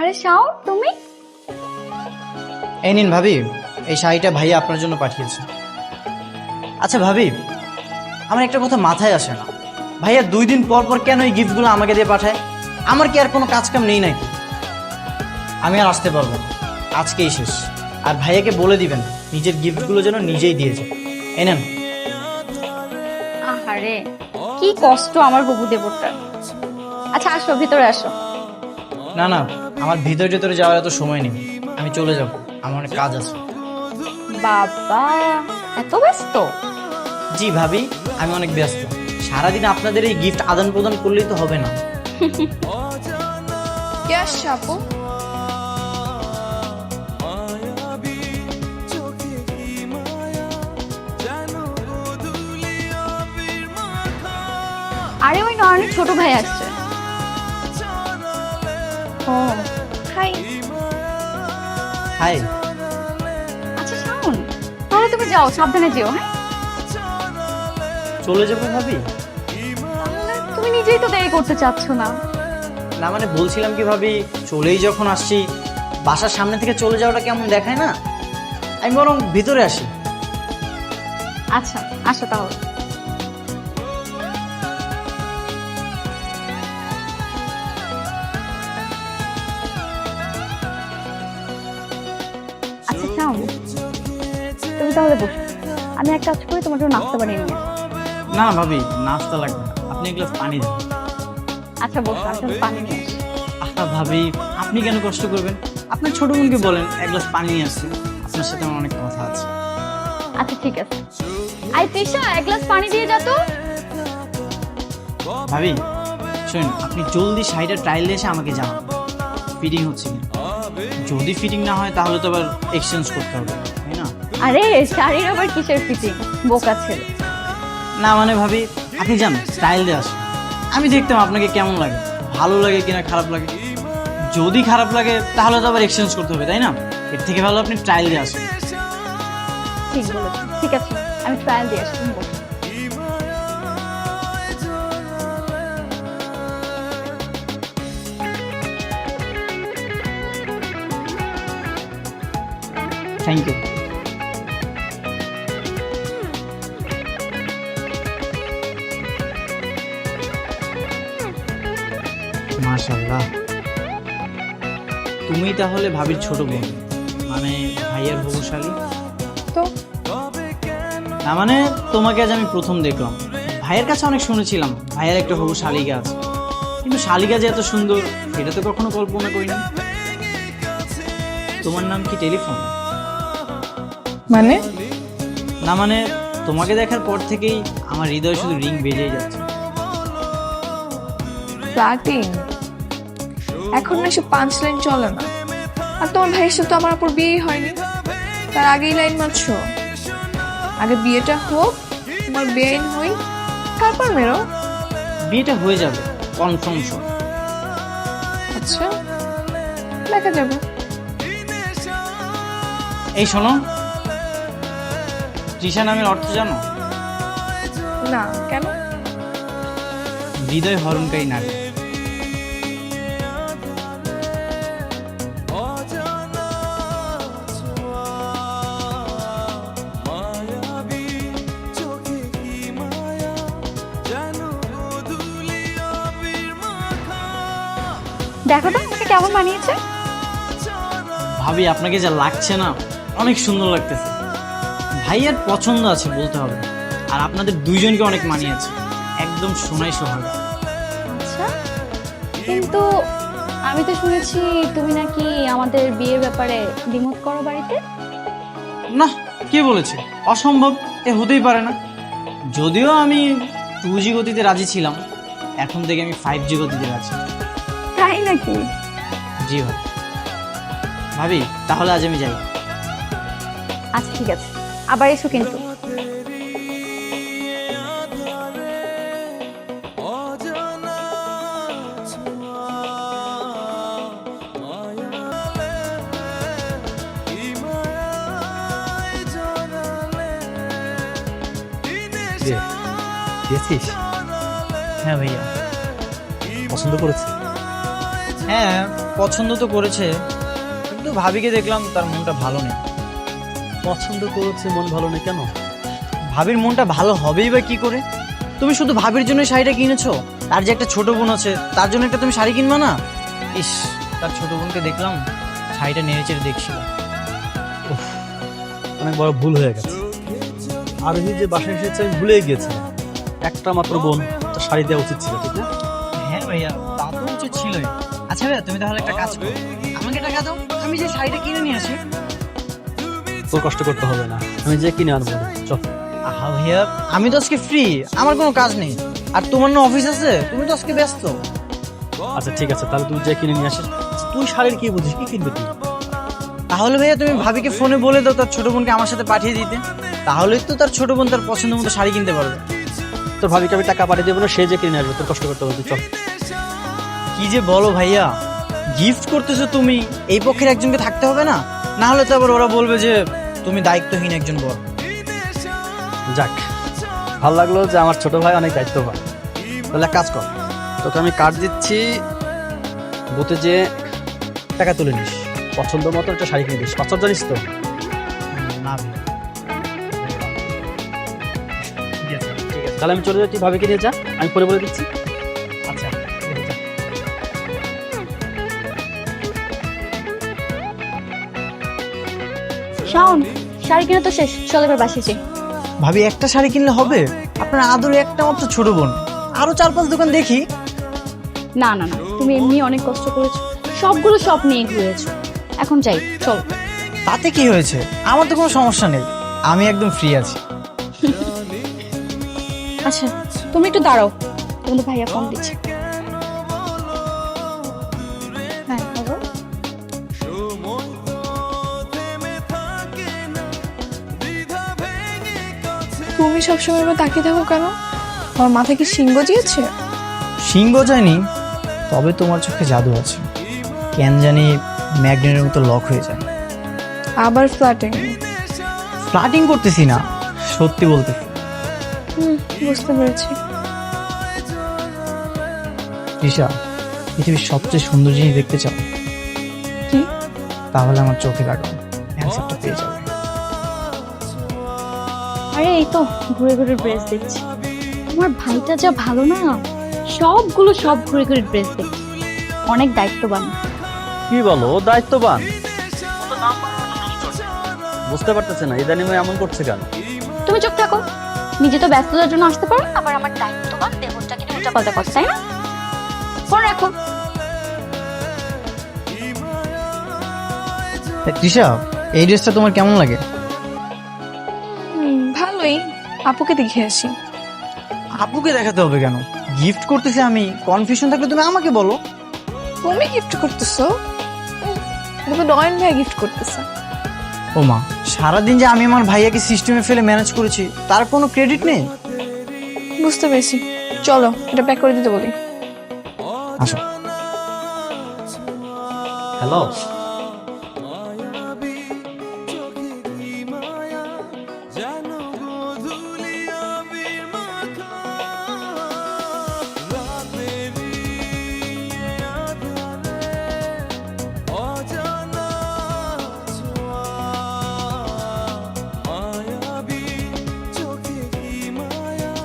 আরে শাওন, তুমি? এই নিন ভাবি, এই শাড়িটা ভাইয়া আপনার জন্য পাঠিয়েছে। আচ্ছা ভাবি, আমার একটা কথা মাথায় আসে না, ভাইয়া 2 দিন পর পর কেন এই গিফটগুলো আমাকে দিয়ে পাঠায়? আমার কি আর কোনো কাজ কাম নেই নাকি? আমি আর আসতে পারবো না, আজকেই শেষ। আর ভাইয়াকে বলে দিবেন নিজের গিফটগুলো যেন নিজেই দিয়ে যায়। এই নেন। আহারে, কি কষ্ট আমার বুবু দেবরটার। আচ্ছা আসো, ভিতরে আসো। না না, আমার ভিতরে ভিতরে যাওয়ার এত সময় নেই, আমি চলে যাব, আমার অনেক কাজ আছে। বাবা, এত ব্যস্ত? জি ভাবি, আমি অনেক ব্যস্ত। সারাদিন আপনাদের এই গিফট আদান প্রদান করলেই তো হবে না। কে আসছে আপু? আরে ওই নয়নের ছোট ভাই আসছে। ও হাই। হাই। আচ্ছা শাওন, তাহলে তুমি যাও, সাবধানে যেও। হ্যাঁ, চলে যাবো ভাবি? তাহলে তুমি নিজেই তো দেরি করতে চাচ্ছ না। না মানে বলছিলাম কি ভাবি, চলেই যখন আসছি, বাসার সামনে থেকে চলে যাওয়াটা কেমন দেখায় না? আমি বরং ভিতরে আসি। আচ্ছা আসো তাহলে। আচ্ছা শাওন, তুমি তাহলে বসো, আমি এক কাজ করি, তোমার জন্য নাস্তা বানিয়ে নিয়ে আসি। না ভাবি, নাস্তা লাগবে না, আপনি এক গ্লাস পানি দেন। আচ্ছা বসো, আমি তাহলে পানি নিয়ে আসি। আচ্ছা ভাবি, আপনি কেন কষ্ট করবেন? আপনার ছোট বোনকে বলেন এক গ্লাস পানি নিয়ে আসছে, আপনার সাথে আমার অনেক কথা আছে। আচ্ছা ঠিক আছে। আই তৃষা, এক গ্লাস পানি দিয়ে যা তো। ভাবি শুনুন, আপনি জলদি শাড়িটা ট্রায়াল এসে আমাকে জানান ফিটিং হচ্ছে কি। যদি ফিটিং না হয় তাহলে তো আবার এক্সচেঞ্জ করতে হবে, তাই না? আরে শাড়ির আবার কিসের ফিটিং, বোকা ছেলে। না মানে ভাবি, আপনি যান ট্রায়াল দিয়ে আসুন, আমি দেখতাম আপনাকে কেমন লাগে, ভালো লাগে কিনা খারাপ লাগে। যদি খারাপ লাগে তাহলে তো আবার এক্সচেঞ্জ করতে হবে, তাই না? এর থেকে ভালো আপনি ট্রায়াল দিয়ে আসুন। ঠিক বলেছো, ঠিক আছে, আমি ট্রায়াল দিয়ে আসি, তুমি বসো। Thank you. মাশাআল্লাহ, তুমি তাহলে ভাবির ছোট বোন, মানে ভাইয়ার হবুশালী? তো না মানে তোমাকে আজ আমি প্রথম দেখলাম। ভাইয়ের কাছে অনেক শুনেছিলাম ভাইয়ের একটা হবু শালিকা আছে, কিন্তু শালিকা যে এত সুন্দর এটা তো কখনো কল্পনা করিনি। তোমার নাম কি টেলিফোন? মানে না মানে তোমাকে দেখার পর থেকেই আমার হৃদয় শুধু রিং বেজেই যাচ্ছে। ফ্লার্টিং এখন না সব 5 লাইন চলে না। আর তোমার ভাইয়ের সাথে তো আমার আপুর বিয়েই হয়নি, তার আগেই লাইন মারছো। আগে বিয়েটা হোক, তোমার বেআইন হই, তারপর মেরো। বিয়েটা হয়ে যাবে কনফার্ম সব। আচ্ছা দেখা যাবে। এই শোনো, তৃষা নামের অর্থ জানো? না কেন? হৃদয় হরণকারী নারী। দেখো তো আমাকে কেমন বানিয়েছে। ভাবি আপনাকে যা লাগছে না, অনেক সুন্দর লাগতেছে। ভাইয়ার পছন্দ আছে বলতে হবে, আর আপনাদের দুইজনকে অনেক মানিয়েছে, একদম সোনাই সোহাগা। আচ্ছা, কিন্তু আমি তো শুনেছি তুমি নাকি আমাদের বিয়ের ব্যাপারে দ্বিমত করো বাড়িতে। না, কে বলেছে? অসম্ভব, এ হতেই পারে না। যদিও আমি 2G গতিতে রাজি ছিলাম, এখন থেকে আমি 5G গতিতে রাজি। তাই নাকি? জি ভাই। ভাবি তাহলে আজ আমি যাই। আচ্ছা ঠিক আছে, আবার এসো কিন্তু। দিয়েছিস? হ্যাঁ ভাইয়া। পছন্দ করেছে? হ্যাঁ, পছন্দ তো করেছে, কিন্তু ভাবিকে দেখলাম তার মনটা ভালো নেই। পছন্দ করেছে, মন ভালো নেই কেন? ভাবির মনটা ভালো হবেই বা কি করে? তুমি শুধু ভাবির জন্য শাড়িটা কিনেছো? তার যে একটা ছোট বোন আছে, তার জন্য একটা তুমি শাড়ি কিনবা না? ইস, তার ছোট বোনকে দেখলাম শাড়িটা নেড়ে চেড়ে দেখছিল। অনেক বড় ভুল হয়ে গেছে। আরোহী যে বাসায় এসেছে আমি ভুলেই গিয়েছিলাম। একটা মাত্র বোন, তো শাড়ি দেওয়া উচিত ছিল, ঠিক না? হ্যাঁ ভাইয়া, তা তো উচিত ছিলই। আচ্ছা ভাইয়া, তুমি তাহলে একটা কাজ করো, আমাকে টাকা দাও, আমি যে শাড়িটা কিনে নিয়ে আসি। তোর কষ্ট করতে হবে না, আমি যে কিনে আনবো। চল। আহা ভাইয়া, আমি তো আজকে ফ্রি, আমার কোনো কাজ নেই। আর তোমার না অফিস আছে, তুমি তো আজকে ব্যস্ত। আচ্ছা ঠিক আছে, তাহলে তুই যে কিনে নিয়ে আসিস। তুই শাড়ির কি বুঝিস, কি কিনবি তুই? তাহলে ভাইয়া তুমি ভাবিকে ফোনে বলে দাও তার ছোট বোনকে আমার সাথে পাঠিয়ে দিতে, তাহলেই তো তার ছোট বোন তার পছন্দ মতো শাড়ি কিনতে পারবে। তোর ভাবিকে আমি টাকা পাঠিয়ে দেবো না, সে যে কিনে আসবে, তোর কষ্ট করতে হবে। তুই চল। কি যে বলো ভাইয়া, গিফট করতেছো তুমি, এই পক্ষের একজনকে থাকতে হবে না? না হলে তো আবার ওরা বলবে যে তুমি দায়িত্বহীন একজন বড়। যাক, ভালো লাগলো যে আমার ছোট ভাই অনেক দায়িত্ববান। তাহলে এক কাজ কর, তোকে আমি কার্ড দিচ্ছি, বুথে যে টাকা তুলে নিস, পছন্দ মতো একটা শাড়ি কিনে দিস। পাঁচ জানিস তো? না ভাইয়া। ঠিক আছে, ঠিক আছে, তাহলে আমি চলে যাচ্ছি, ভাবিকে নিয়ে যা, আমি পরে বলে দিচ্ছি। আচ্ছা ঠিক আছে। শাওন, শাড়ি কিনা তো শেষ, চল এবার বাসে যাই। ভাবি, একটা শাড়ি কিনলে হবে? আপনার আদরে একটা মাত্র ছোট বোন, আরো 4-5 দোকান দেখি। না না না, তুমি এমনি অনেক কষ্ট করেছো, সবগুলো সব নিয়ে ঘুরেছো, এখন যাই, চল। তাতে কি হয়েছে? আমার তো কোনো সমস্যা নেই, আমি একদম ফ্রি আছি। আচ্ছা, তুমি একটু দাঁড়াও, তোমাদের ভাইয়া ফোন দিচ্ছে। হ্যাঁ, হ্যালো। তুমি সবসময় এবার তাকিয়ে থাকো কেন? আমার মাথায় কি সিংহ দিয়েছে? সিংহ জানি, তবে তোমার চোখে জাদু আছে, কেন জানি ম্যাগনেটের মতো লক হয়ে যায়। আবার ফ্ল্যাটিং? ফ্লার্টিং করতেছি না, সত্যি বলতেছি। বুঝতে পেরেছি। রিশা, পৃথিবীর সবচেয়ে সুন্দর জিনিস দেখতে চাও? কি? তাহলে আমার চোখে লাগাও, অ্যান্সারটা পেয়ে যাবে। আরে এই তো ঘুরে ঘুরে ড্রেস দেখছি, আমার ভাইটা যা ভালো না, সবগুলো সব ঘুরে ঘুরে ড্রেস দেখছি, অনেক দায়িত্ববান। কি বলো, ও দায়িত্ববান? বুঝতে পারতেছে না ইদানিং ও এমন করছে কেন? তুমি চুপ থাকো, নিজে তো ব্যস্ততার জন্য আসতে পারো না, আবার আমার দায়িত্ববান দেহটাকে নিয়ে উল্টাপাল্টা করছে, তাই না? ফোন রাখো। রিশা, এই ড্রেসটা তোমার কেমন লাগে? ভালোই, আপুকে দেখে আসি। আপুকে দেখাতে হবে কেন? গিফট করতেছি আমি, কনফিউশন থাকলে তুমি আমাকে বলো। তুমি গিফট করতেছো? দেখো নয়ন ভাই গিফট করতেছে। ও মা, সারাদিন যে আমি আমার ভাইয়াকে সিস্টেমে ফেলে ম্যানেজ করেছি, তার কোনো ক্রেডিট নেই? বুঝতে পেরেছি, চলো এটা প্যাক করে দিতে বলি। আসো। হ্যালো,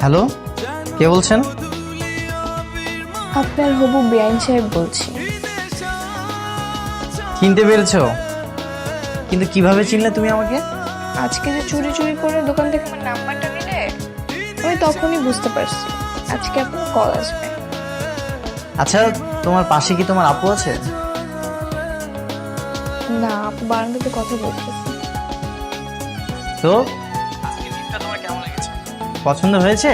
হ্যালো, কে বলছেন? আপনার হবু বেআইন সাহেব বলছি। চিনতে পেরেছো? কিন্তু কিভাবে চিনলে তুমি আমাকে? আজকে যে চুরি চুরি করে দোকান থেকে আমার নাম্বারটা নিলে, আমি তখনই বুঝতে পারছি আজকে আপনার কল আসবে। আচ্ছা, তোমার পাশে কি তোমার আপু আছে? না, আপু বারান্দাতে কথা বলতেছে। তো আজকে গিফটটা তোমার কেমন লেগেছে? পছন্দ হয়েছে?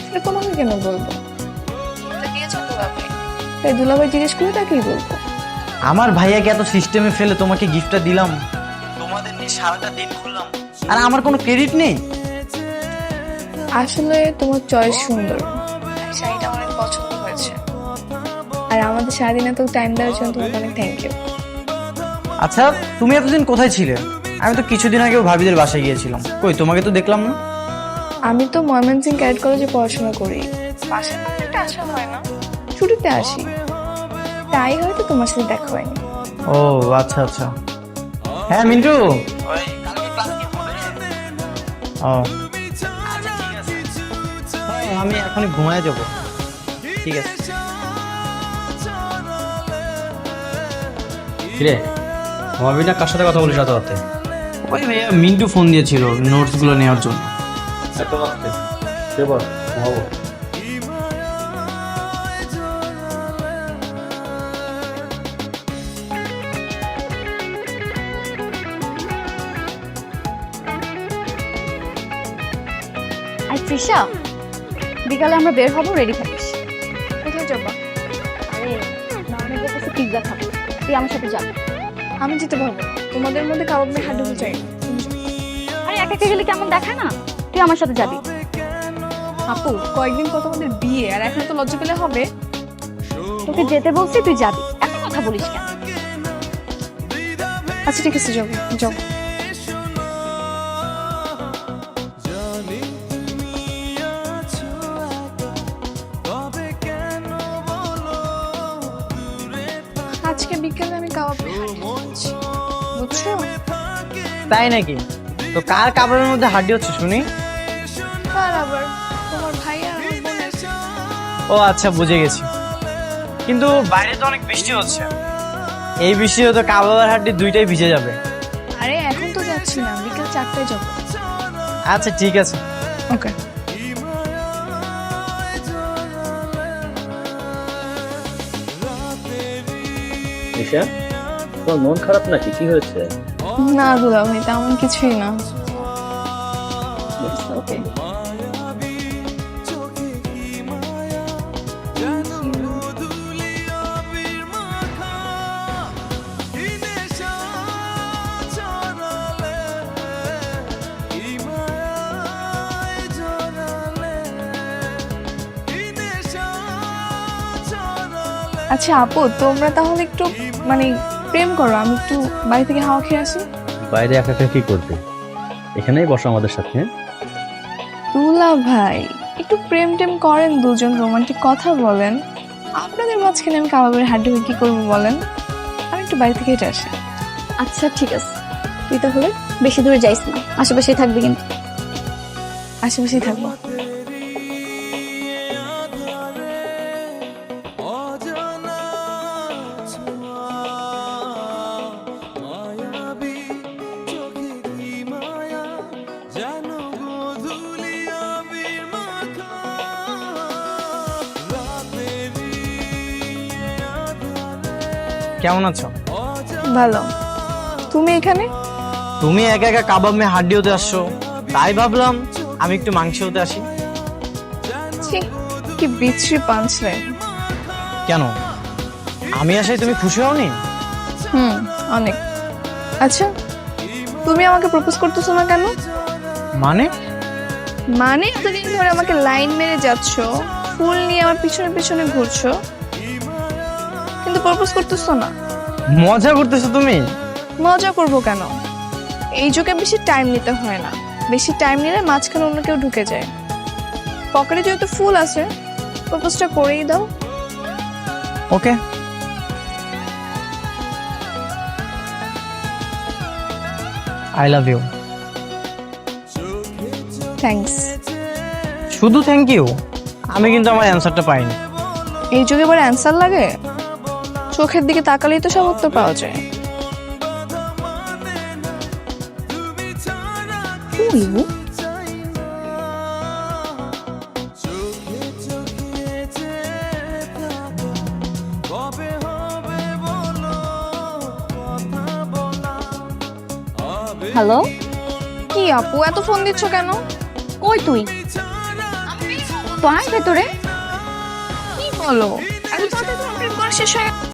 এটা তোমাকে কেন বলবো? এটা দিয়েছো দুলাভাই, তাই দুলাভাই জিজ্ঞেস করে তাকেই বলবো। আমার ভাইয়াকে এত সিস্টেমে ফেলে তোমাকে গিফটটা দিলাম, তোমাদের নিয়ে সারাটা দিন ঘুরলাম, আর আমার কোনো ক্রেডিট নেই? আসলে তোমার চয়েস সুন্দর, শাড়িটা অনেক পছন্দ হয়েছে, আর আমাদের সারাদিন এত টাইম দেওয়ার জন্য তোমাকে অনেক থ্যাংক ইউ। আচ্ছা, তুমি এতদিন কোথায় ছিলে? আমি তো কিছুদিন আগেও ভাবিদের বাসায় গিয়েছিলাম, কই তোমাকে তো দেখলাম না। আমি তো ময়মনসিংহ ক্যাডেট কলেজে পড়াশোনা করি, বাসায় একটা আসা হয় না, ছুটিতে আসি। তাই হয়তো তোমার সাথে দেখা হয়নি। ও আচ্ছা আচ্ছা। হ্যাঁ মিন্টু। ও হ্যাঁ, আমি এখনই ঘুমায় যাব। ঠিক আছে। কিরে ঘুমাবি না কার সাথে কথা বলিস রাতে রাতে? ওই ভাইয়া মিন্টু ফোন দিয়েছিল নোটসগুলো নেওয়ার জন্য। এত রাতে কে বল ঘুমাবো? আর তৃষা, বিকালে আমরা বের হবো, রেডি থাকিস। কোথায় যাবা? আরে নর্মালের কাছে পিৎজা খাবো, তুই আমার সাথে যাবি। আমি যেতে পারবো না, তোমাদের মধ্যে কাবাব মেয়ে হাড্ডি চাই না। আরে একা একা গেলে কেমন দেখায় না, তুই আমার সাথে যাবি। আপু কয়েকদিন পর তোমাদের বিয়ে, আর এখন তো লজ্জা পেলে হবে। তোকে যেতে বলছি, তুই যাবি, এত কথা বলিস কেন? আচ্ছা ঠিক আছে, যাবো যাও। আজকে বিকেলে আমি কাবাব মেয়ে হাড্ডি খাচ্ছি, বুঝছো? তাই নাকি? তো কার কাপড়ের মধ্যে হাড্ডি হচ্ছে শুনি? আর আবার তোমার ভাই আর আমার বোনের। ও আচ্ছা বুঝে গেছি। কিন্তু বাইরে তো অনেক বৃষ্টি হচ্ছে, এই বৃষ্টিতে তো কাবাব আর হাড্ডি দুইটাই ভিজে যাবে। আরে এখন তো যাচ্ছি না, বিকেল 4টায় যাবো। আচ্ছা ঠিক আছে। ওকে। নিশা, তোমার মন খারাপ নাকি? কি হয়েছে? না দুলা ভাই, তেমন কিছুই না। ওকে, আচ্ছা আপু, তোমরা তাহলে একটু মানে প্রেম করো, আমি একটু বাড়ি থেকে হাওয়া খেয়ে আসি। বাইরে একা একা কি করবে? এখানেই বসো আমাদের সাথে। দুলা ভাই একটু প্রেম টেম করেন, দুজন রোমান্টিক কথা বলেন। আপনাদের মাঝখানে আমি কাবাবের হাড্ডি হয়ে কি করবো বলেন? আমি একটু বাড়ি থেকে হেঁটে আসি। আচ্ছা ঠিক আছে, তুই তাহলে বেশি দূরে যাইস না, আশেপাশেই থাকবি কিন্তু। আশেপাশেই থাকবো। কেমন আছো? ভালো। তুমি এখানে? তুমি একা একা কাবাব মে হাড্ডি হতে আসছো, তাই ভাবলাম আমি একটু মাংস হতে আসি। ছি, কি বিচ্ছিরি পাঞ্চলাইন। কেন, আমি আসাই তুমি খুশি হওনি? অনেক। আচ্ছা তুমি আমাকে প্রপোজ করতেছো না কেন? মানে? মানে এতদিন ধরে আমাকে লাইন মেরে যাচ্ছ, ফুল নিয়ে আমার পিছনে পিছনে ঘুরছো, কিন্তু প্রপোজ করতেছো না। মজা করতেছো তুমি? মজা করবো কেন? এই যুগে বেশি টাইম নিতে হয় না, বেশি টাইম নিলে মাঝখানে অন্য কেউ ঢুকে যায়। পকেটে যেহেতু ফুল আছে, প্রপোজটা করেই দাও। Okay. I love you. Thanks. শুধু থ্যাংক ইউ? আমি কিন্তু আমার অ্যান্সারটা পাইনি। এই যুগে বড় অ্যান্সার লাগে? চোখের দিকে তাকালেই তো সব উত্তর পাওয়া যায়। হ্যালো, কি আপু এত ফোন দিচ্ছ কেন? কই তুই? তো আয় ভেতরে। কি বলো? এখন তো প্রেম করা শেষ হয়ে